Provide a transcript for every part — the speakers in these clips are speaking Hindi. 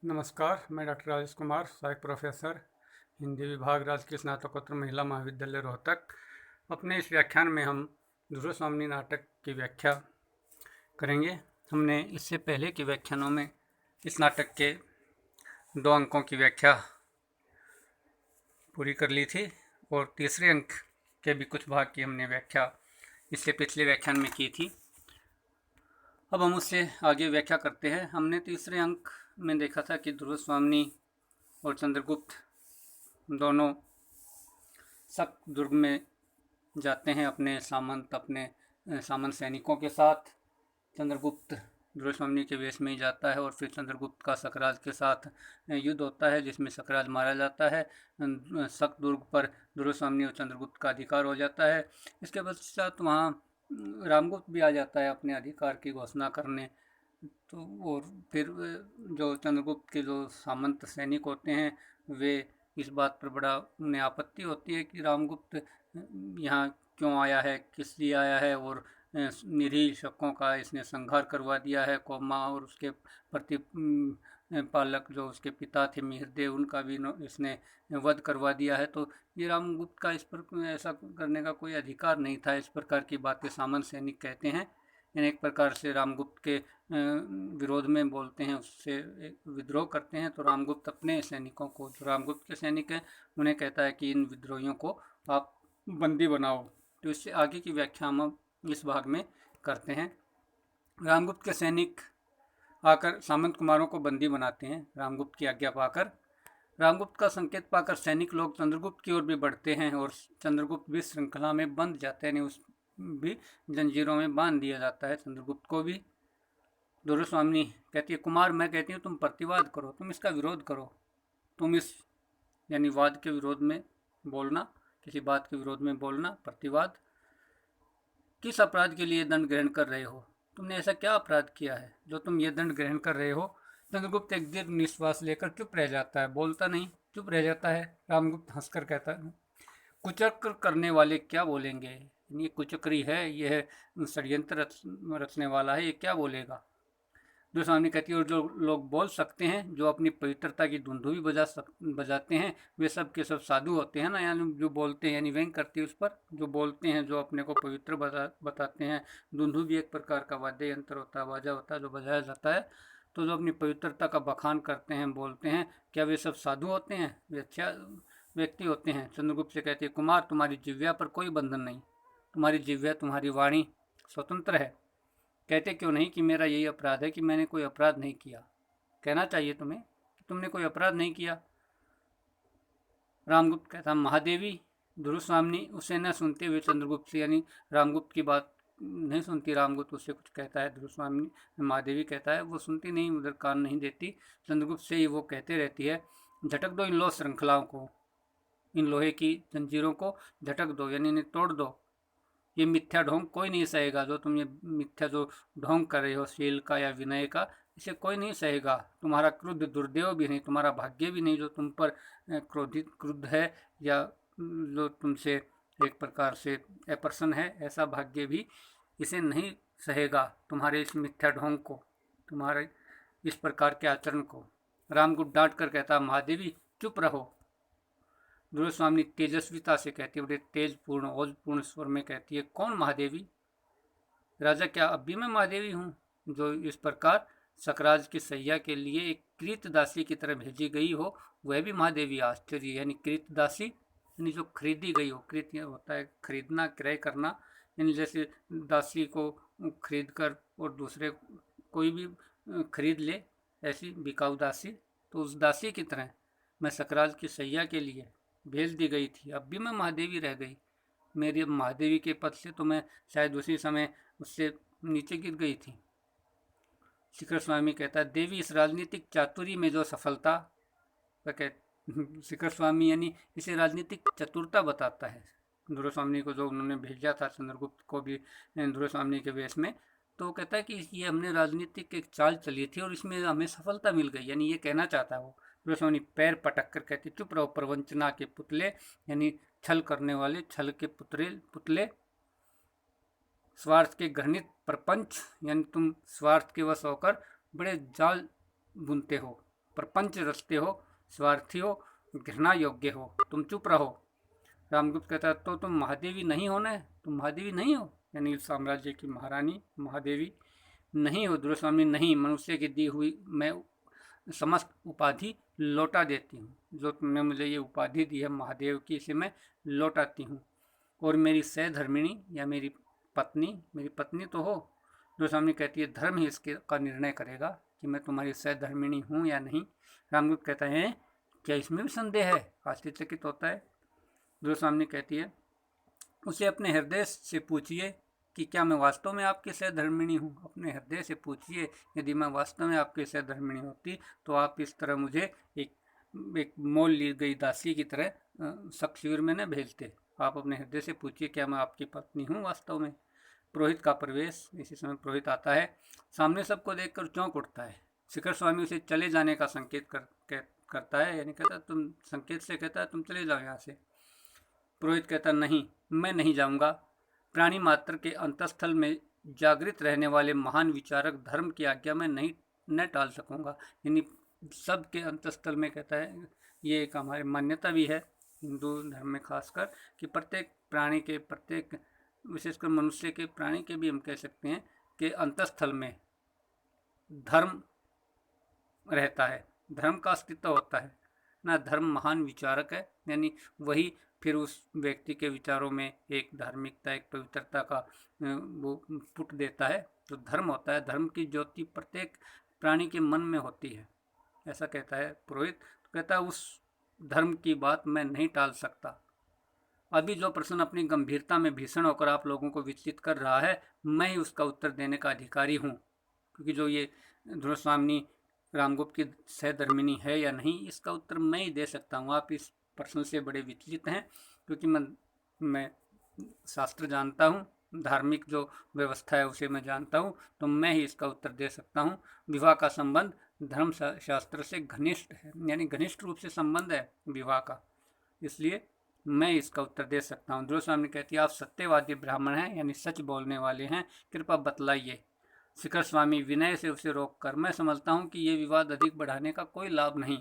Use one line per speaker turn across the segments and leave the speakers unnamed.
नमस्कार, मैं डॉक्टर राजेश कुमार, सहायक प्रोफेसर, हिंदी विभाग, राजकीय स्नातकोत्तर महिला महाविद्यालय रोहतक। अपने इस व्याख्यान में हम ध्रुवस्वामिनी नाटक की व्याख्या करेंगे। हमने इससे पहले के व्याख्यानों में इस नाटक के 2 अंकों की व्याख्या पूरी कर ली थी और तीसरे अंक के भी कुछ भाग की हमने व्याख्या इससे पिछले व्याख्यान में की थी। अब हम उससे आगे व्याख्या करते हैं। हमने तीसरे अंक में देखा था कि ध्रुवस्वामिनी और चंद्रगुप्त दोनों शक दुर्ग में जाते हैं अपने सामंत सैनिकों के साथ। चंद्रगुप्त ध्रुवस्वामिनी के वेश में ही जाता है और फिर चंद्रगुप्त का सकराज के साथ युद्ध होता है जिसमें सकराज मारा जाता है। शक दुर्ग पर ध्रुवस्वामिनी और चंद्रगुप्त का अधिकार हो जाता है। इसके पश्चात वहाँ रामगुप्त भी आ जाता है अपने अधिकार की घोषणा करने। तो और फिर जो चंद्रगुप्त के जो सामंत सैनिक होते हैं वे इस बात पर बड़ा उन्हें आपत्ति होती है कि रामगुप्त यहाँ क्यों आया है, किस लिए आया है, और निरीह शकों का इसने संहार करवा दिया है। कोमा और उसके प्रतिपालक जो उसके पिता थे मिहिरदेव, उनका भी इसने वध करवा दिया है। तो ये रामगुप्त का इस पर ऐसा करने का कोई अधिकार नहीं था। इस प्रकार की बातें सामंत सैनिक कहते हैं। एक प्रकार से रामगुप्त के विरोध में बोलते हैं, उससे विद्रोह करते हैं। तो रामगुप्त अपने सैनिकों को, जो रामगुप्त के सैनिक हैं, उन्हें कहता है कि इन विद्रोहियों को आप बंदी बनाओ। तो इससे आगे की व्याख्या हम इस भाग में करते हैं। रामगुप्त के सैनिक आकर सामंत कुमारों को बंदी बनाते हैं रामगुप्त की आज्ञा पाकर। रामगुप्त का संकेत पाकर सैनिक लोग चंद्रगुप्त की ओर भी बढ़ते हैं और चंद्रगुप्त भी श्रृंखला में बंध जाते हैं, उस भी जंजीरों में बांध दिया जाता है चंद्रगुप्त को भी। ध्रुवस्वामिनी कहती है, कुमार मैं कहती हूँ तुम प्रतिवाद करो, तुम इसका विरोध करो, तुम इस यानी वाद के विरोध में बोलना, किसी बात के विरोध में बोलना, प्रतिवाद। किस अपराध के लिए दंड ग्रहण कर रहे हो? तुमने ऐसा क्या अपराध किया है जो तुम ये दंड ग्रहण कर रहे हो? चंद्रगुप्त एक दीर्घ निश्वास लेकर चुप रह जाता है, बोलता नहीं, चुप रह जाता है। रामगुप्त हंसकर कहता है, कुचक्र करने वाले क्या बोलेंगे? ये कुचक्री है, यह षड्यंत्र रचने वाला है, ये क्या बोलेगा? ध्रुवस्वामिनी कहती है, और जो लोग बोल सकते हैं, जो अपनी पवित्रता की धुंधु भी बजाते हैं, वे सब के सब साधु होते हैं ना। यानी जो बोलते हैं, यानी व्यंग करती है उस पर, जो बोलते हैं, जो अपने को पवित्र बताते हैं। धुंधु भी एक प्रकार का वाद्य यंत्र होता है, बाजा होता है जो बजाया जाता है। तो जो अपनी पवित्रता का बखान करते हैं, बोलते हैं, क्या वे सब साधु होते हैं? वे अच्छा व्यक्ति होते हैं। चंद्रगुप्त से कहते हैं, कुमार तुम्हारी जिह्वा पर कोई बंधन नहीं, तुम्हारी जिह्वा, तुम्हारी वाणी स्वतंत्र है। कहते क्यों नहीं कि मेरा यही अपराध है कि मैंने कोई अपराध नहीं किया? कहना चाहिए तुम्हें कि तुमने कोई अपराध नहीं किया। रामगुप्त कहता, महादेवी। ध्रुवस्वामिनी उसे न सुनते हुए चंद्रगुप्त से, यानी रामगुप्त की बात नहीं सुनती। रामगुप्त उससे कुछ कहता है, ध्रुवस्वामिनी महादेवी कहता है, वो सुनती नहीं, उधर कान नहीं देती। चंद्रगुप्त से ही वो कहते रहती है, झटक दो इन लोह श्रृंखलाओं को, इन लोहे की जंजीरों को झटक दो, यानी इन्हें तोड़ दो। ये मिथ्या ढोंग कोई नहीं सहेगा, जो तुम ये मिथ्या जो ढोंग कर रहे हो शील का या विनय का, इसे कोई नहीं सहेगा। तुम्हारा क्रुद्ध दुर्देव भी नहीं, तुम्हारा भाग्य भी नहीं, जो तुम पर क्रुद्ध है या जो तुमसे एक प्रकार से अप्रसन्न है, ऐसा भाग्य भी इसे नहीं सहेगा, तुम्हारे इस मिथ्या ढोंग को, तुम्हारे इस प्रकार के आचरण को। रामगुप्त डांट कर कहता, महादेवी चुप रहो। ध्रुवस्वामिनी तेजस्विता से कहती है, बड़े तेजपूर्ण ओजपूर्ण स्वर में कहती है, कौन महादेवी? राजा, क्या अब भी मैं महादेवी हूँ, जो इस प्रकार सकराज की सैया के लिए एक कृतदासी की तरह भेजी गई हो, वह भी महादेवी? आश्चर्य। यानी कृतदासी यानी जो खरीदी गई हो, कृत होता है खरीदना, क्रय करना, यानी जैसे दासी को खरीद कर और दूसरे कोई भी खरीद ले, ऐसी बिकाऊ दासी। तो उस दासी की तरह मैं सकराज की सैया के लिए भेज दी गई थी, अब भी मैं महादेवी रह गई। मेरी महादेवी के पद से तो मैं शायद उसी समय उससे नीचे गिर गई थी। शिखर स्वामी कहता है, देवी इस राजनीतिक चातुरी में जो सफलता, शिखर स्वामी यानी इसे राजनीतिक चतुरता बताता है ध्रुवस्वामिनी को, जो उन्होंने भेजा था चंद्रगुप्त को भी ध्रुवस्वामिनी के वेश में। तो कहता है कि ये हमने राजनीतिक एक चाल चली थी और इसमें हमें सफलता मिल गई, यानी ये कहना चाहता है वो। ध्रुवस्वामिनी पैर पटक कर कहती, चुप रहो प्रवंचना के पुतले, यानी छल करने वाले, छल के पुतले। स्वार्थ के घृणित प्रपंच, यानी तुम स्वार्थ के वश होकर बड़े जाल बुनते हो। प्रपंच रचते हो, स्वार्थी हो, घृणा योग्य हो, तुम चुप रहो। रामगुप्त कहता है तो तुम महादेवी नहीं हो ना, तुम महादेवी नहीं हो, यानी इस साम्राज्य की महारानी महादेवी नहीं हो। दुर्योधन नहीं, मनुष्य की दी हुई मैं समस्त उपाधि लौटा देती हूँ। जो तुमने मुझे ये उपाधि दी है महादेव की, इसे मैं लौटाती हूँ। और मेरी सहधर्मिणी या मेरी पत्नी तो हो। दुर्योधन कहती है धर्म ही इसके का निर्णय करेगा कि मैं तुम्हारी सहधर्मिणी हूँ या नहीं। रामगुप्त कहता है क्या इसमें भी संदेह है? आश्चर्यचकित होता है। दुर्योधन कहती है उसे अपने हृदय से पूछिए कि क्या मैं वास्तव में आपकी सहधर्मिणी हूँ। अपने हृदय से पूछिए, यदि मैं वास्तव में आपकी सहधर्मिणी होती तो आप इस तरह मुझे एक मोल ली गई दासी की तरह शक शिविर में न भेजते। आप अपने हृदय से पूछिए क्या मैं आपकी पत्नी हूँ वास्तव में। पुरोहित का प्रवेश। इसी समय पुरोहित आता है, सामने सबको देखकर चौंक उठता है। शिखर स्वामी उसे चले जाने का संकेत करता है, यानी कहता तुम संकेत से कहता है तुम चले जाओ यहाँ से। पुरोहित कहता नहीं, मैं नहीं जाऊंगा। प्राणी मात्र के अंतस्थल में जागृत रहने वाले महान विचारक धर्म की आज्ञा में नहीं न टाल सकूंगा। यानी सब के अंतस्थल में कहता है, ये एक हमारी मान्यता भी है हिंदू धर्म में खासकर कि प्रत्येक प्राणी के, प्रत्येक विशेषकर मनुष्य के, प्राणी के भी हम कह सकते हैं कि अंतस्थल में धर्म रहता है, धर्म का अस्तित्व होता है ना। धर्म महान विचारक है, यानी वही फिर उस व्यक्ति के विचारों में एक धार्मिकता, एक पवित्रता का वो पुट देता है। तो धर्म होता है, धर्म की ज्योति प्रत्येक प्राणी के मन में होती है, ऐसा कहता है पुरोहित। तो कहता है उस धर्म की बात मैं नहीं टाल सकता। अभी जो प्रश्न अपनी गंभीरता में भीषण होकर आप लोगों को विचलित कर रहा है, मैं ही उसका उत्तर देने का अधिकारी हूँ। क्योंकि जो ये दुर्योधन रामगुप्त की सहधर्मिणी है या नहीं, इसका उत्तर मैं ही दे सकता हूँ। आप इस प्रश्न से बड़े विचलित हैं, क्योंकि मैं शास्त्र जानता हूँ, धार्मिक जो व्यवस्था है उसे मैं जानता हूँ, तो मैं ही इसका उत्तर दे सकता हूँ। विवाह का संबंध धर्म शास्त्र से घनिष्ठ है, यानी घनिष्ठ रूप से संबंध है विवाह का, इसलिए मैं इसका उत्तर दे सकता हूँ। दुर्योधन कहती है आप सत्यवादी ब्राह्मण हैं, यानी सच बोलने वाले हैं, कृपया बतलाइए। शिखर स्वामी विनय से उसे रोककर मैं समझता हूँ कि ये विवाद अधिक बढ़ाने का कोई लाभ नहीं।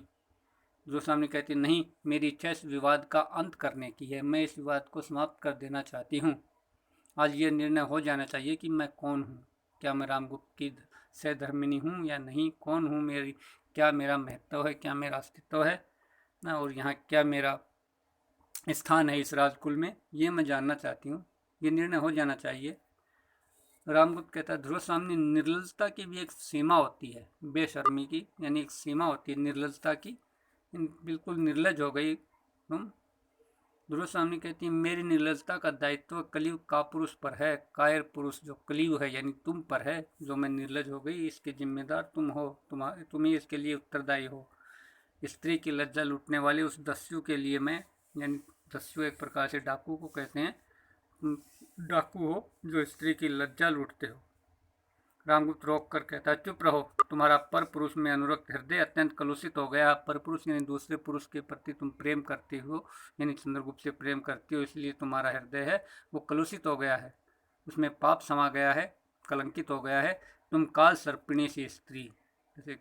दुर्योधन कहती नहीं, मेरी इच्छा इस विवाद का अंत करने की है, मैं इस विवाद को समाप्त कर देना चाहती हूँ। आज ये निर्णय हो जाना चाहिए कि मैं कौन हूँ, क्या मैं रामगुप्त की सहधर्मिणी हूँ या नहीं, कौन हूँ, क्या मेरा महत्व है, क्या मेरा अस्तित्व है ना, और यहाँ क्या मेरा स्थान है इस राजकुल में, ये मैं जानना चाहती हूँ। ये निर्णय हो जाना चाहिए। रामगुप्त कहता है ध्रुव सामने निर्लजता की भी एक सीमा होती है, बेशर्मी की, यानी एक सीमा होती है निर्लजता की। बिल्कुल निर्लज हो गई तुम। ध्रुव सामने कहती है मेरी निर्लजता का दायित्व कलयुग का पुरुष पर है, कायर पुरुष जो कलयुग है यानी तुम पर है। जो मैं निर्लज हो गई इसके जिम्मेदार तुम हो, तुम ही इसके लिए उत्तरदायी हो। स्त्री की लज्जा लूटने वाले उस दस्यु के लिए मैं, यानी दस्यु एक प्रकार से डाकू को कहते हैं, डाकू हो जो स्त्री की लज्जा लूटते हो। रामगुप्त रोक कर कहता है चुप रहो, तुम्हारा पर पुरुष में अनुरक्त हृदय अत्यंत कलुषित हो गया। पर पुरुष यानी दूसरे पुरुष के प्रति तुम प्रेम करती हो, यानी चंद्रगुप्त से प्रेम करती हो, इसलिए तुम्हारा हृदय है वो कलुषित हो गया है, उसमें पाप समा गया है, कलंकित हो गया है। तुम काल सर्पिणी सी स्त्री, जैसे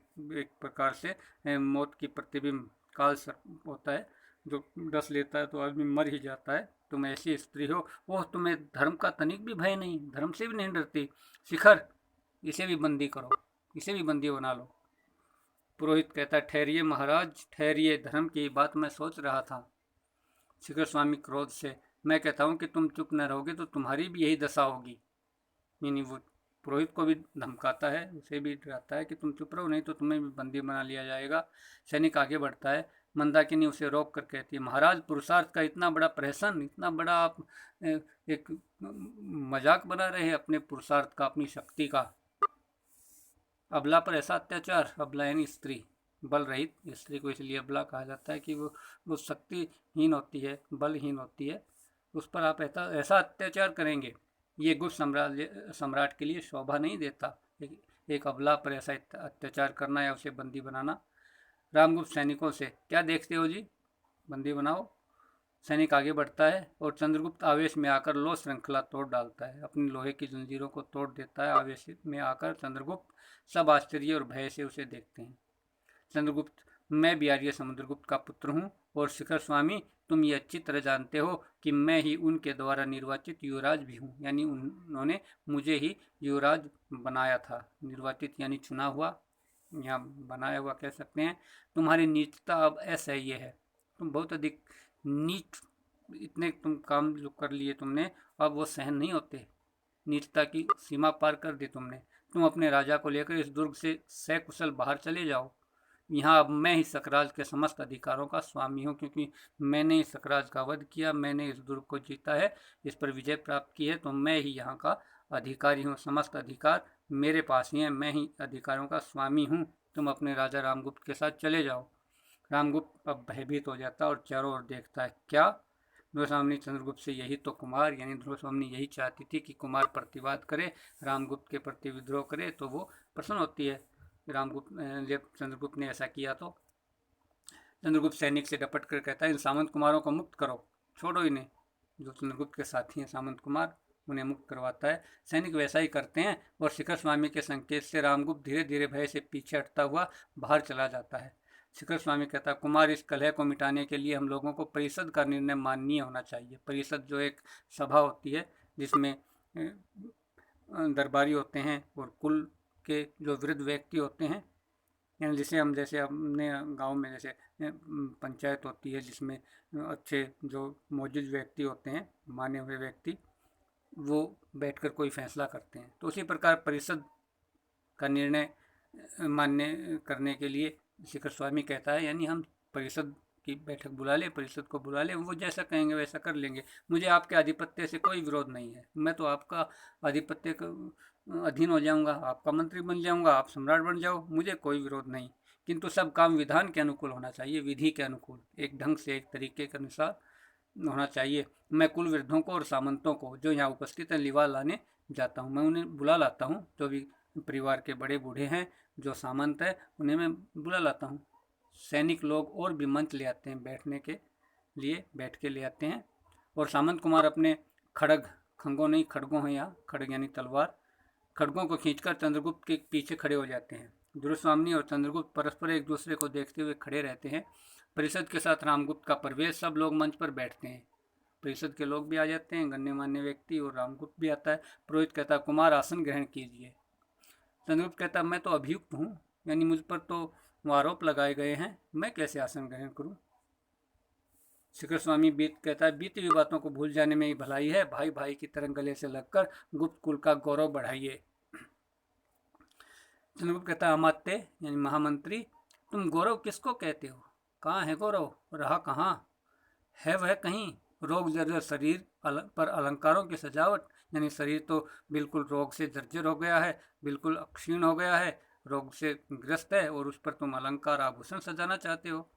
एक प्रकार से मौत की प्रतिबिंब काल सर्प होता है जो डस लेता है तो आदमी मर ही जाता है। तुम ऐसी स्त्री हो, वो तुम्हें धर्म का तनिक भी भय नहीं, धर्म से भी नहीं डरती। शिखर इसे भी बंदी करो, इसे भी बंदी बना लो। पुरोहित कहता है ठहरिए महाराज ठहरिए, धर्म की बात मैं सोच रहा था। शिखर स्वामी क्रोध से मैं कहता हूँ कि तुम चुप न रहोगे तो तुम्हारी भी यही दशा होगी। यानी वो पुरोहित को भी धमकाता है, उसे भी डराता है कि तुम चुप रहो नहीं तो तुम्हें भी बंदी बना लिया जाएगा। सैनिक आगे बढ़ता है, मंदाकिनी उसे रोक कर कहती है महाराज पुरुषार्थ का इतना बड़ा प्रहसन, इतना बड़ा आप एक मजाक बना रहे हैं अपने पुरुषार्थ का, अपनी शक्ति का। अबला पर ऐसा अत्याचार, अबला यानी स्त्री, बल रहित स्त्री को इसलिए अबला कहा जाता है कि वो शक्तिहीन होती है, बलहीन होती है, उस पर आप ऐसा अत्याचार करेंगे, ये गुप्त सम्राट के लिए शोभा नहीं देता। एक अबला पर ऐसा अत्याचार करना या उसे बंदी बनाना। रामगुप्त सैनिकों से क्या देखते हो जी, बंदी बनाओ। सैनिक आगे बढ़ता है और चंद्रगुप्त आवेश में आकर लो श्रृंखला तोड़ डालता है, अपनी लोहे की जंजीरों को तोड़ देता है। आवेश में आकर चंद्रगुप्त सब आश्चर्य और भय से उसे देखते हैं। चंद्रगुप्त, मैं भी आर्य समुद्रगुप्त का पुत्र हूँ, और शिखर स्वामी, तुम ये अच्छी तरह जानते हो कि मैं ही उनके द्वारा निर्वाचित युवराज भी हूँ। यानी उन्होंने मुझे ही युवराज बनाया था। निर्वाचित यानी चुना हुआ, या बनाया हुआ कह सकते हैं। तुम्हारी नीचता अब असह्य है। तुम बहुत अधिक नीच, इतने तुम काम जो कर लिए तुमने, अब वो सहन नहीं होते। नीचता की सीमा पार कर दी तुमने। तुम अपने राजा को लेकर इस दुर्ग से सकुशल बाहर चले जाओ। यहाँ अब मैं ही सकराज के समस्त अधिकारों का स्वामी हूँ, क्योंकि मैंने इस सकराज का वध किया, मैंने इस दुर्ग को जीता है, इस पर विजय प्राप्त की है, तो मैं ही यहाँ का अधिकारी हूँ। समस्त अधिकार मेरे पास ही है, मैं ही अधिकारों का स्वामी हूँ। तुम अपने राजा रामगुप्त के साथ चले जाओ। रामगुप्त अब भयभीत हो जाता है और चारों ओर देखता है। क्या? ध्रुवस्वामी चंद्रगुप्त से यही तो कुमार, यानी ध्रुवस्वामी यही चाहती थी कि कुमार प्रतिवाद करे, रामगुप्त के प्रति विद्रोह करे, तो वो प्रसन्न होती है। जब चंद्रगुप्त ने ऐसा किया तो चंद्रगुप्त सैनिक से डपट कर कहता है, इन सामंत कुमारों को मुक्त करो, छोड़ो इन्हें। जो चंद्रगुप्त के साथी हैं सामंत कुमार, उन्हें मुक्त करवाता है। सैनिक वैसा ही करते हैं, और शिखर स्वामी के संकेत से रामगुप्त धीरे धीरे भय से पीछे हटता हुआ बाहर चला जाता है। शिखर स्वामी कहता है, कुमार, इस कलह को मिटाने के लिए हम लोगों को परिषद का निर्णय माननीय होना चाहिए। परिषद जो एक सभा होती है जिसमें दरबारी होते हैं और कुल के जो वृद्ध व्यक्ति होते हैं, यानी जैसे अपने गांव में जैसे पंचायत होती है जिसमें अच्छे जो मौजूद व्यक्ति होते हैं, माने हुए व्यक्ति, वो बैठकर कोई फैसला करते हैं, तो उसी प्रकार परिषद का निर्णय मान्य करने के लिए शिखर स्वामी कहता है, यानी हम परिषद की बैठक बुला ले, परिषद को बुला ले, वो जैसा कहेंगे वैसा कर लेंगे। मुझे आपके आधिपत्य से कोई विरोध नहीं है, मैं तो आपका आधिपत्य का अधीन हो जाऊंगा, आपका मंत्री बन जाऊंगा, आप सम्राट बन जाओ, मुझे कोई विरोध नहीं। किंतु सब काम विधान के अनुकूल होना चाहिए, विधि के अनुकूल, एक ढंग से, एक तरीके के अनुसार होना चाहिए। मैं कुल वृद्धों को और सामंतों को जो यहाँ उपस्थित हैं लिवा लाने जाता हूँ, मैं उन्हें बुला लाता हूँ। जो भी परिवार के बड़े बूढ़े हैं, जो सामंत है, उन्हें मैं बुला लाता हूँ। सैनिक लोग और भी मंच ले आते हैं बैठने के लिए, बैठ के ले आते हैं। और सामंत कुमार अपने खड़ग, खंगों नहीं खड़गों हैं यहाँ, खड़ग यानी तलवार, खड़गों को खींचकर चंद्रगुप्त के पीछे खड़े हो जाते हैं। ध्रुवस्वामी और चंद्रगुप्त परस्पर एक दूसरे को देखते हुए खड़े रहते हैं। परिषद के साथ रामगुप्त का प्रवेश, सब लोग मंच पर बैठते हैं। परिषद के लोग भी आ जाते हैं, गण्यमान्य व्यक्ति, और रामगुप्त भी आता है। पुरोहित कहता है, कुमार आसन ग्रहण कीजिए। चंद्रगुप्त कहता है, मैं तो अभियुक्त हूँ, यानी मुझ पर तो आरोप लगाए गए हैं, मैं कैसे आसन ग्रहण करूँ। शिखर स्वामी कहता है, बीती हुई बातों को भूल जाने में ही भलाई है, भाई भाई की तरह गले से लगकर गुप्त कुल का गौरव बढ़ाइए। चंद्रगुप्त कहता है, अमात्य यानी महामंत्री, तुम गौरव किसको कहते हो? कहाँ है गौरव? रहा कहाँ है वह? कहीं रोग जर्जर शरीर पर अलंकारों की सजावट, यानी शरीर तो बिल्कुल रोग से जर्जर हो गया है, बिल्कुल क्षीण हो गया है, रोग से ग्रस्त है, और उस पर तुम अलंकार आभूषण सजाना चाहते हो।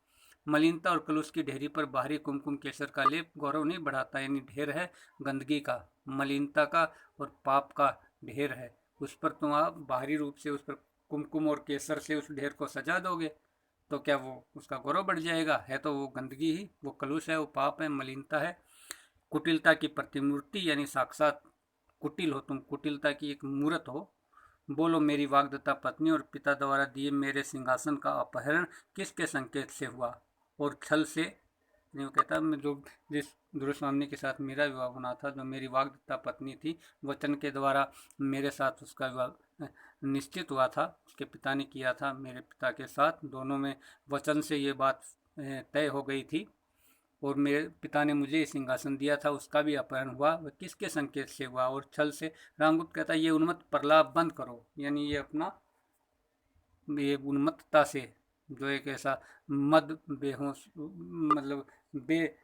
मलिनता और कलुष की ढेरी पर बाहरी कुमकुम केसर का लेप गौरव नहीं बढ़ाता, यानी ढेर है गंदगी का, मलिनता का और पाप का ढेर है। उस पर तुम आप बाहरी रूप से उस पर कुमकुम और केसर से उस ढेर को सजा दोगे, तो क्या वो उसका गौरव बढ़ जाएगा? है तो वो गंदगी ही, वो कलुष है, वो पाप है, मलिनता है। कुटिलता की प्रतिमूर्ति, यानी साक्षात कुटिल हो तुम, कुटिलता की एक मूर्त हो। बोलो, मेरी वाग्दत्ता पत्नी और पिता द्वारा दिए मेरे सिंहासन का अपहरण किसके संकेत से हुआ और छल से? वो कहता, मैं जो जिस ध्रुवस्वामी के साथ मेरा विवाह होना था, जो मेरी वाग्दत्ता पत्नी थी, वचन के द्वारा मेरे साथ उसका विवाह निश्चित हुआ था, उसके पिता ने किया था मेरे पिता के साथ, दोनों में वचन से ये बात तय हो गई थी, और मेरे पिता ने मुझे सिंहासन दिया था, उसका भी अपहरण हुआ, वह किसके संकेत से हुआ और छल से? रामगुप्त कहता है, ये उन्मत्त प्रलाप बंद करो, यानी ये अपना ये उन्मत्तता से, जो एक ऐसा मद बेहोश, मतलब बे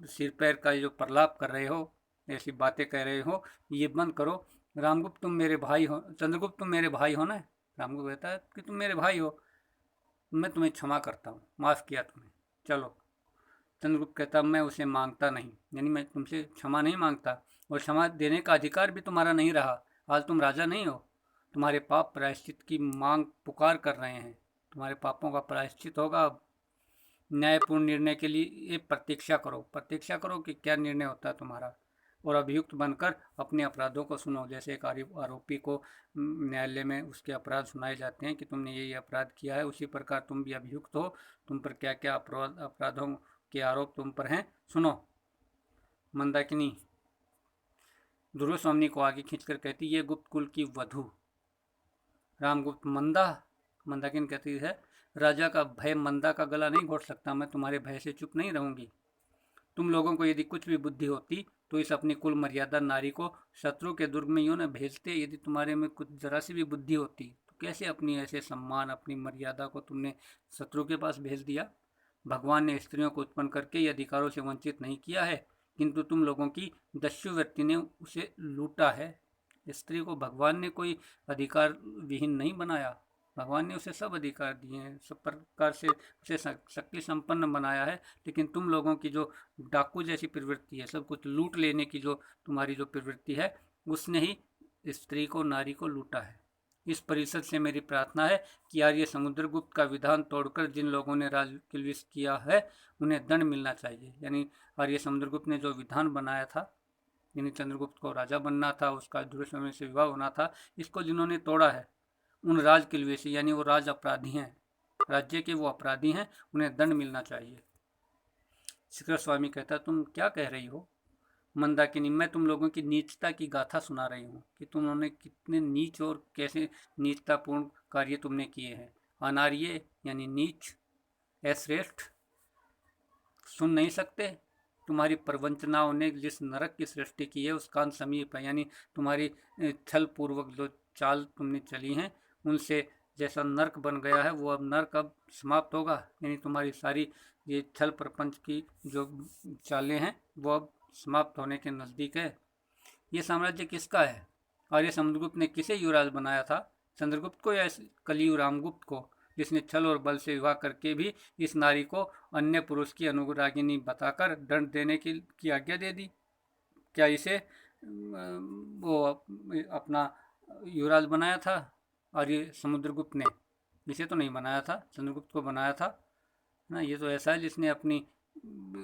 सिर पैर का जो प्रलाप कर रहे हो, ऐसी बातें कह रहे हो, ये बंद करो। रामगुप्त तुम मेरे भाई हो, चंद्रगुप्त तुम मेरे भाई हो ना? रामगुप्त कहता है कि तुम मेरे भाई हो, मैं तुम्हें क्षमा करता हूँ, माफ़ किया तुम्हें, चलो। चंद्रगुप्त कहता, मैं उसे मांगता नहीं, यानी मैं तुमसे क्षमा नहीं मांगता, और क्षमा देने का अधिकार भी तुम्हारा नहीं रहा। आज तुम राजा नहीं हो, तुम्हारे पाप प्रायश्चित की मांग पुकार कर रहे हैं, तुम्हारे पापों का प्रायश्चित होगा। अब न्यायपूर्ण निर्णय के लिए प्रतीक्षा करो, प्रतीक्षा करो कि क्या निर्णय होता है तुम्हारा। और अभियुक्त बनकर अपने अपराधों को सुनो। जैसे एक आरोपी को न्यायालय में उसके अपराध सुनाए जाते हैं कि तुमने ये अपराध किया है, उसी प्रकार तुम भी अभियुक्त हो, तुम पर क्या क्या अपराधों के आरोप तुम पर हैं, सुनो। मंदाकिनी ध्रुव स्वामी को आगे खींचकर कहती, ये गुप्त कुल की वधू। रामगुप्त मंदाकिनी कहती है, राजा का भय मंदा का गला नहीं घोट सकता, मैं तुम्हारे भय से चुप नहीं रहूंगी। तुम लोगों को यदि कुछ भी बुद्धि होती तो इस अपनी कुल मर्यादा नारी को शत्रु के दुर्ग में यूं न भेजते। यदि तुम्हारे में कुछ जरा सी भी बुद्धि होती तो कैसे अपनी ऐसे सम्मान, अपनी मर्यादा को तुमने शत्रु के पास भेज दिया। भगवान ने स्त्रियों को उत्पन्न करके ये अधिकारों से वंचित नहीं किया है, किंतु तुम लोगों की दस्युवृत्ति ने उसे लूटा है। स्त्री को भगवान ने कोई अधिकार विहीन नहीं बनाया, भगवान ने उसे सब अधिकार दिए हैं, सब प्रकार से उसे शक्ति संपन्न बनाया है। लेकिन तुम लोगों की जो डाकू जैसी प्रवृत्ति है, सब कुछ लूट लेने की जो तुम्हारी जो प्रवृत्ति है, उसने ही स्त्री को, नारी को लूटा है। इस परिषद से मेरी प्रार्थना है कि आर्य समुद्रगुप्त का विधान तोड़कर जिन लोगों ने राज किलविष किया है उन्हें दंड मिलना चाहिए। यानी आर्य समुद्रगुप्त ने जो विधान बनाया था, यानी चंद्रगुप्त को राजा बनना था, उसका ध्रुव से विवाह होना था, इसको जिन्होंने तोड़ा है उन राज किलवेशी यानी वो राज अपराधी हैं, राज्य के वो अपराधी हैं, उन्हें दंड मिलना चाहिए। शिखर स्वामी कहता, तुम क्या कह रही हो मंदाकिनी? मैं तुम लोगों की नीचता की गाथा सुना रही हूँ कि तुमने कितने नीच और कैसे नीचतापूर्ण कार्य तुमने किए हैं। अनार्य यानी नीच, अश्रेष्ठ, सुन नहीं सकते? तुम्हारी प्रवंचनाओं ने जिस नरक की सृष्टि की है उसका अंत समीप है। यानी तुम्हारी छल पूर्वक जो चाल तुमने चली हैं उनसे जैसा नर्क बन गया है वो अब नर्क अब समाप्त होगा। यानी तुम्हारी सारी ये छल प्रपंच की जो चालें हैं वो अब समाप्त होने के नज़दीक है। ये साम्राज्य किसका है? आर्य समुद्रगुप्त ने किसे युवराज बनाया था? चंद्रगुप्त को या कलियुग रामगुप्त को, जिसने छल और बल से विवाह करके भी इस नारी को अन्य पुरुष की अनुरागिनी बताकर दंड देने की आज्ञा दे दी? क्या इसे वो अपना युवराज बनाया था आर्य समुद्रगुप्त ने? इसे तो नहीं बनाया था, चंद्रगुप्त को बनाया था ना। ये तो ऐसा है जिसने अपनी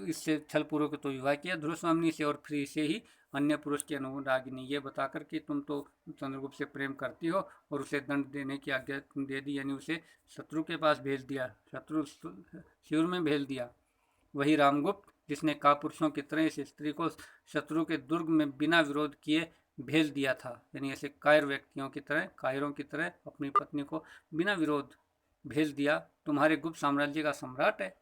इससे छल पूर्वक तो विवाह किया ध्रुव स्वामी से, और फिर इसे ही अन्य पुरुष की अनुरागिनी ये बताकर कि तुम तो चंद्रगुप्त से प्रेम करती हो, और उसे दंड देने की आज्ञा दे दी। यानी उसे शत्रु के पास भेज दिया, शत्रु शिविर में भेज दिया। वही रामगुप्त जिसने कापुरुषों की तरह इस स्त्री को शत्रु के दुर्ग में बिना विरोध किए भेज दिया था। यानी ऐसे कायर व्यक्तियों की तरह, कायरों की तरह अपनी पत्नी को बिना विरोध भेज दिया, तुम्हारे गुप्त साम्राज्य का सम्राट है।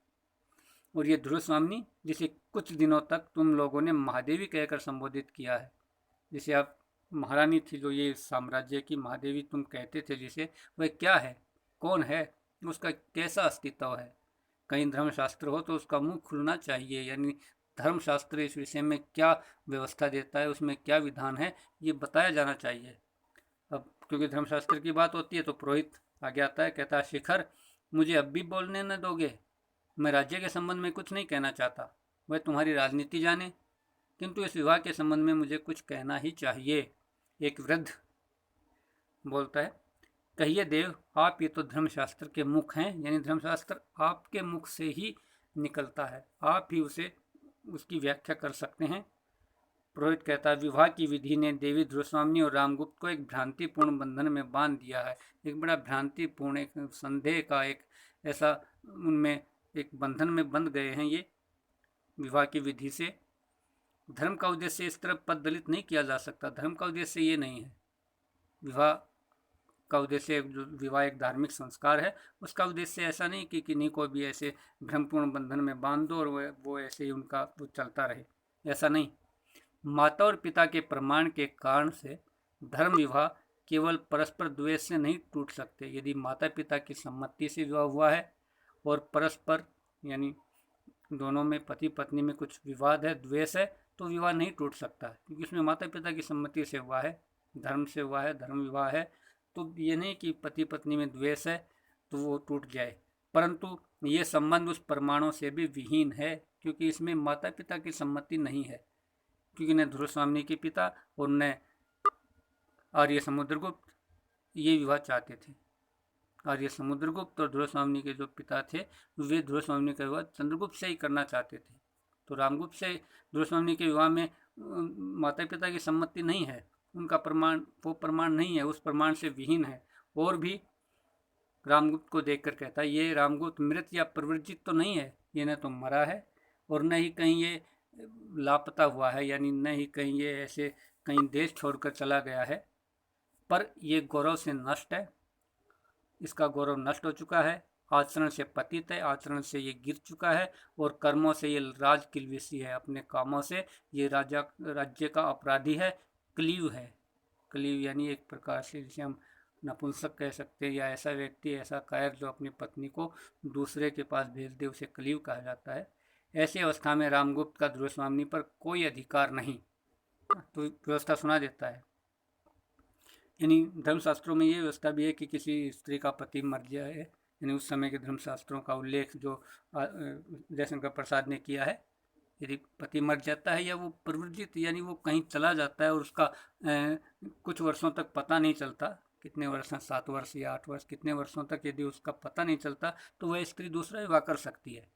और ये ध्रुव स्वामी जिसे कुछ दिनों तक तुम लोगों ने महादेवी कहकर संबोधित किया है, जिसे आप महारानी थी, जो ये साम्राज्य की महादेवी तुम कहते थे जिसे, वह क्या है, कौन है, उसका कैसा अस्तित्व है? कहीं धर्मशास्त्र हो तो उसका मुंह खुलना चाहिए। यानी धर्मशास्त्र इस विषय में क्या व्यवस्था देता है, उसमें क्या विधान है, ये बताया जाना चाहिए। अब क्योंकि धर्मशास्त्र की बात होती है तो पुरोहित आगे आता है, कहता है, शिखर मुझे अब भी बोलने न दोगे? मैं राज्य के संबंध में कुछ नहीं कहना चाहता, वह तुम्हारी राजनीति जाने, किंतु इस विवाह के संबंध में मुझे कुछ कहना ही चाहिए। एक वृद्ध बोलता है, कहिए देव, आप ये तो धर्मशास्त्र के मुख हैं, यानी धर्मशास्त्र आपके मुख से ही निकलता है, आप ही उसे उसकी व्याख्या कर सकते हैं। पुरोहित कहता है, विवाह की विधि ने देवी ध्रुवस्वामी और रामगुप्त को एक भ्रांतिपूर्ण बंधन में बांध दिया है। एक बड़ा भ्रांतिपूर्ण, एक संदेह का, एक ऐसा उनमें एक बंधन में बंध गए हैं ये विवाह की विधि से। धर्म का उद्देश्य इस तरह पद दलित नहीं किया जा सकता, धर्म का उद्देश्य ये नहीं है। विवाह का उद्देश्य, जो विवाह एक धार्मिक संस्कार है, उसका उद्देश्य ऐसा नहीं कि किन्हीं को भी ऐसे भ्रमपूर्ण बंधन में बांध दो और वो ऐसे ही उनका वो चलता रहे, ऐसा नहीं। माता और पिता के प्रमाण के कारण से धर्म विवाह केवल परस्पर द्वेष से नहीं टूट सकते। यदि माता पिता की सम्मति से विवाह हुआ है और परस्पर यानी दोनों में, पति पत्नी में कुछ विवाद है, द्वेष है, तो विवाह नहीं टूट सकता, क्योंकि इसमें माता पिता की सम्मति से हुआ है, धर्म से हुआ है, धर्म विवाह है। तो ये नहीं कि पति पत्नी में द्वेष है तो वो टूट जाए, परंतु ये संबंध उस प्रमाणों से भी विहीन है, क्योंकि इसमें माता पिता की सम्मति नहीं है। क्योंकि न ध्रुव स्वामी के पिता और न आर्य समुद्रगुप्त ये विवाह चाहते थे। आर्य समुद्रगुप्त और ध्रुव स्वामी के जो पिता थे वे ध्रुव स्वामी का विवाह चंद्रगुप्त से ही करना चाहते थे। तो रामगुप्त से ध्रुव स्वामी के विवाह में माता पिता की सम्मति नहीं है, उनका प्रमाण, वो प्रमाण नहीं है, उस प्रमाण से विहीन है। और भी रामगुप्त को देखकर कहता है, ये रामगुप्त मृत या प्रवृजित तो नहीं है, ये न तो मरा है और न ही कहीं ये लापता हुआ है, यानी न ही कहीं ये ऐसे कहीं देश छोड़कर चला गया है, पर ये गौरव से नष्ट है, इसका गौरव नष्ट हो चुका है, आचरण से पतित है, आचरण से ये गिर चुका है और कर्मों से ये राज किलविशी है, अपने कामों से ये राज्य का अपराधी है, क्लीव है। क्लीव यानी एक प्रकार से जिसे हम नपुंसक कह सकते हैं, या ऐसा व्यक्ति, ऐसा कायर जो अपनी पत्नी को दूसरे के पास भेज दे, उसे क्लीव कहा जाता है। ऐसी अवस्था में रामगुप्त का ध्रुवस्वामिनी पर कोई अधिकार नहीं। तो व्यवस्था सुना देता है, यानी धर्मशास्त्रों में ये व्यवस्था भी है कि किसी स्त्री का पति मर जाए, यानी उस समय के धर्मशास्त्रों का उल्लेख जो जयशंकर प्रसाद ने किया है, यदि पति मर जाता है या वो प्रवृत्त यानी वो कहीं चला जाता है और उसका कुछ वर्षों तक पता नहीं चलता, कितने वर्ष हैं, 7 वर्ष या 8 वर्ष, कितने वर्षों तक यदि उसका पता नहीं चलता, तो वह स्त्री दूसरा विवाह कर सकती है।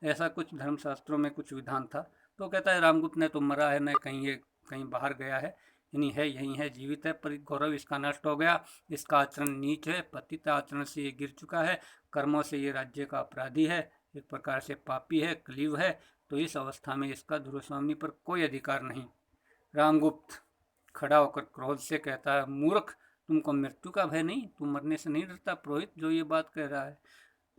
ऐसा कुछ धर्मशास्त्रों में कुछ विधान था। तो कहता है रामगुप्त ने तो मरा है, न कहीं बाहर गया है, यानी है यहीं है, जीवित है, पर गौरव इसका नष्ट हो गया, इसका आचरण नीच है, पतित आचरण से ये गिर चुका है, कर्मों से ये राज्य का अपराधी है, एक प्रकार से पापी है, क्लीव है। तो इस अवस्था में इसका ध्रुवस्वामिनी पर कोई अधिकार नहीं। रामगुप्त खड़ा होकर क्रोध से कहता है, मूर्ख, तुमको मृत्यु का भय नहीं, तुम मरने से नहीं डरता? पुरोहित जो ये बात कह रहा है,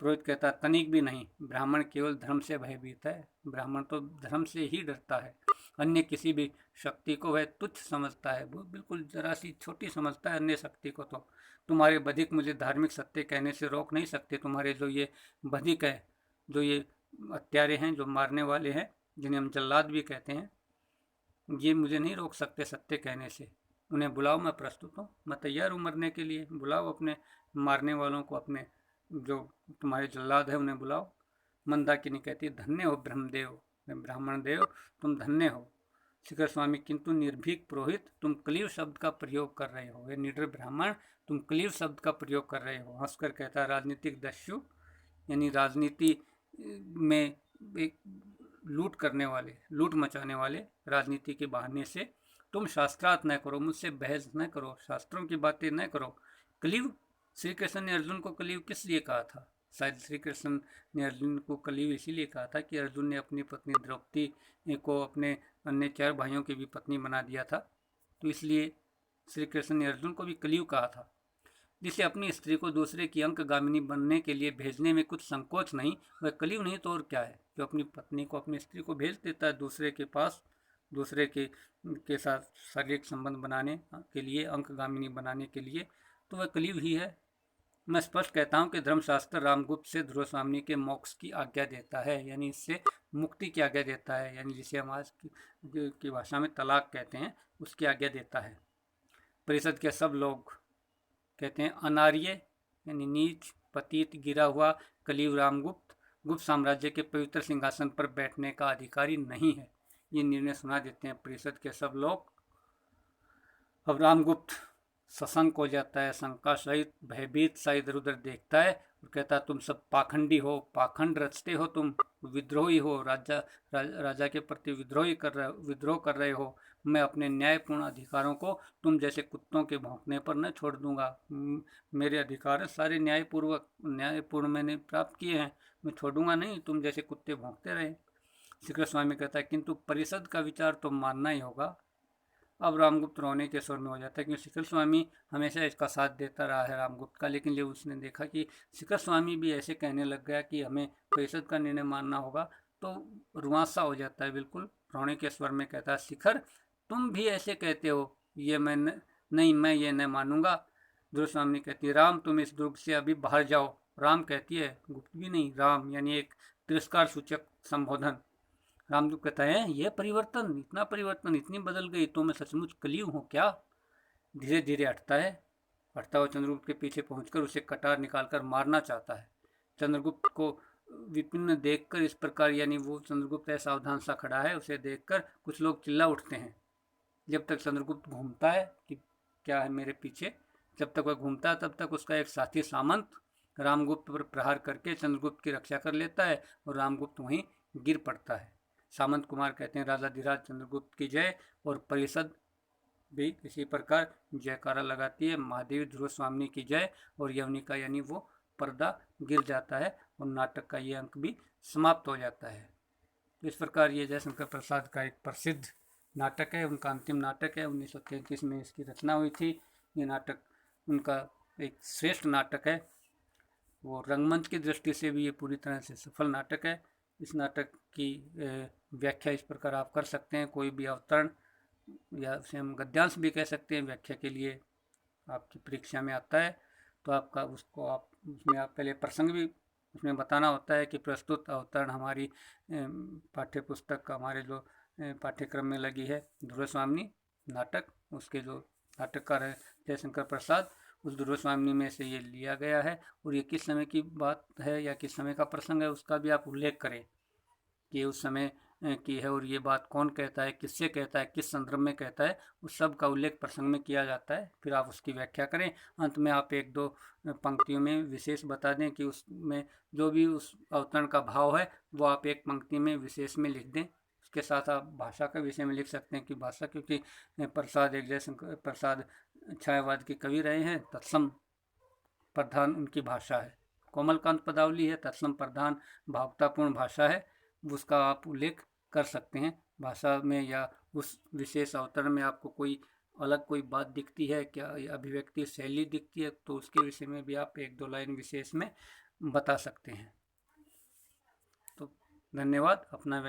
पुरोहित कहता है, तनिक भी नहीं, ब्राह्मण केवल धर्म से भयभीत है, ब्राह्मण तो धर्म से ही डरता है, अन्य किसी भी शक्ति को वह तुच्छ समझता है, वो बिल्कुल जरा सी छोटी समझता है अन्य शक्ति को। तो तुम्हारे बधिक मुझे धार्मिक सत्य कहने से रोक नहीं सकते, तुम्हारे जो ये बधिक है, जो ये हत्यारे हैं, जो मारने वाले हैं, जिन्हें हम जल्लाद भी कहते हैं, ये मुझे नहीं रोक सकते सत्य कहने से। उन्हें बुलाओ, मैं प्रस्तुत हूँ, मैं तैयार हूँ मरने के लिए, बुलाओ अपने मारने वालों को, अपने जो तुम्हारे जल्लाद है उन्हें बुलाओ। मंदाकिनी कहती, धन्य हो ब्रह्मदेव, ब्राह्मण देव, तुम धन्य हो। शिखर स्वामी, किंतु निर्भीक पुरोहित, तुम क्लीव शब्द का प्रयोग कर रहे हो, वे निडर ब्राह्मण, तुम क्लीव शब्द का प्रयोग कर रहे हो। हंसकर कहता है, राजनीतिक दस्यु, यानी राजनीति में एक लूट करने वाले, लूट मचाने वाले, राजनीति के बहाने से तुम शास्त्रार्थ न करो, मुझसे बहस न करो, शास्त्रों की बातें न करो। कलियुग, श्री कृष्ण ने अर्जुन को कलियुग किस लिए कहा था? शायद श्री कृष्ण ने अर्जुन को कलियुग इसीलिए कहा था कि अर्जुन ने अपनी पत्नी द्रौपदी को अपने अन्य 4 भाइयों की भी पत्नी बना दिया था, तो इसलिए श्री कृष्ण ने अर्जुन को भी कलियुग कहा था। जिसे अपनी स्त्री को दूसरे की अंकगामिनी बनने के लिए भेजने में कुछ संकोच नहीं, वह कलियुग नहीं तो और क्या है? जो अपनी पत्नी को, अपनी स्त्री को भेज देता है दूसरे के पास, दूसरे के साथ शारीरिक संबंध बनाने के लिए, अंकगामिनी बनाने के लिए, तो वह कलियुग ही है। मैं स्पष्ट कहता हूँ कि धर्मशास्त्र रामगुप्त से ध्रुवस्वामिनी के मोक्ष की आज्ञा देता है, यानी इससे मुक्ति की आज्ञा देता है, यानी जिसे हम आज की भाषा में तलाक कहते हैं, उसकी आज्ञा देता है। परिषद के सब लोग कहते हैं, अनार्य यानी नीच, पतित, गिरा हुआ कलियुग रामगुप्त गुप्त साम्राज्य के पवित्र सिंहासन पर बैठने का अधिकारी नहीं है। ये निर्णय सुना देते हैं परिषद के सब लोग। अब रामगुप्त सशंक हो जाता है, शंका सहित, भयभीत सा इधर उधर देखता है और कहता है, तुम सब पाखंडी हो, पाखंड रचते हो, तुम विद्रोही हो, राजा के प्रति विद्रोह कर रहे हो। मैं अपने न्यायपूर्ण अधिकारों को तुम जैसे कुत्तों के भौंकने पर न छोड़ दूंगा। मेरे अधिकार सारे न्यायपूर्ण मैंने प्राप्त किए हैं, मैं छोड़ूंगा नहीं, तुम जैसे कुत्ते भौंकते रहे। शिखर स्वामी कहता है, किंतु परिषद का विचार तो मानना ही होगा। अब रामगुप्त रोने के स्वर में हो जाता है, क्योंकि शिखर स्वामी हमेशा इसका साथ देता रहा है रामगुप्त का, लेकिन जब उसने देखा कि शिखर स्वामी भी ऐसे कहने लग गया कि हमें परिषद का निर्णय मानना होगा, तो रुआंसा हो जाता है, बिल्कुल रोने के स्वर में कहता है, शिखर तुम भी ऐसे कहते हो, ये मैं नहीं, मैं ये नहीं मानूंगा। ध्रुवस्वामिनी कहती है, राम तुम इस दुर्ग से अभी बाहर जाओ। राम कहती है, गुप्त भी नहीं, राम, यानी एक तिरस्कार सूचक संबोधन। रामदेव कहता है, यह परिवर्तन, इतना परिवर्तन, इतनी बदल गई, तो मैं सचमुच कलियुग हूँ क्या? धीरे धीरे हटता है, हटता हुआ चंद्रगुप्त के पीछे पहुंचकर उसे कटार निकालकर मारना चाहता है। चंद्रगुप्त को विपिन देखकर इस प्रकार, यानी वो चंद्रगुप्त असावधान सा खड़ा है, उसे देखकर कुछ लोग चिल्ला उठते हैं। जब तक चंद्रगुप्त घूमता है कि क्या है मेरे पीछे, जब तक वह घूमता है तब तक उसका एक साथी सामंत रामगुप्त पर प्रहार करके चंद्रगुप्त की रक्षा कर लेता है और रामगुप्त वहीं गिर पड़ता है। सामंत कुमार कहते हैं राजाधिराज चंद्रगुप्त की जय, और परिषद भी इसी प्रकार जयकारा लगाती है महादेवी ध्रुव स्वामी की जय, और यवनिका यानी वो पर्दा गिर जाता है और नाटक का ये अंक भी समाप्त हो जाता है। तो इस प्रकार ये जयशंकर प्रसाद का एक प्रसिद्ध नाटक है, उनका अंतिम नाटक है। 1933 में इसकी रचना हुई थी। ये नाटक उनका एक श्रेष्ठ नाटक है। वो रंगमंच की दृष्टि से भी ये पूरी तरह से सफल नाटक है। इस नाटक की व्याख्या इस प्रकार आप कर सकते हैं, कोई भी अवतरण या उसे हम गद्यांश भी कह सकते हैं, व्याख्या के लिए आपकी परीक्षा में आता है तो आपका उसको आप उसमें आप पहले प्रसंग भी उसमें बताना होता है कि प्रस्तुत अवतरण हमारी पाठ्य पुस्तक का हमारे जो पाठ्यक्रम में लगी है ध्रुव स्वामिनी नाटक, उसके जो नाटककार है जयशंकर प्रसाद, उस ध्रुव स्वामिनी में से ये लिया गया है। और ये किस समय की बात है या किस समय का प्रसंग है उसका भी आप उल्लेख करें कि उस समय की है और ये बात कौन कहता है, किससे कहता है, किस संदर्भ में कहता है, उस सब का उल्लेख प्रसंग में किया जाता है। फिर आप उसकी व्याख्या करें। अंत में आप एक दो पंक्तियों में विशेष बता दें कि उसमें जो भी उस अवतरण का भाव है वो आप एक पंक्ति में विशेष में लिख दें। उसके साथ आप भाषा के विषय में लिख सकते हैं कि भाषा, क्योंकि प्रसाद एक जयशंकर प्रसाद छायावाद के कवि रहे हैं, तत्सम प्रधान उनकी भाषा है। कोमलकांत पदावली है, तत्सम प्रधान भावतापूर्ण भाषा है, उसका आप उल्लेख कर सकते हैं भाषा में, या उस विशेष अवतरण में आपको कोई अलग कोई बात दिखती है क्या, अभिव्यक्ति शैली दिखती है, तो उसके विषय में भी आप एक दो लाइन विशेष में बता सकते हैं। तो धन्यवाद। अपना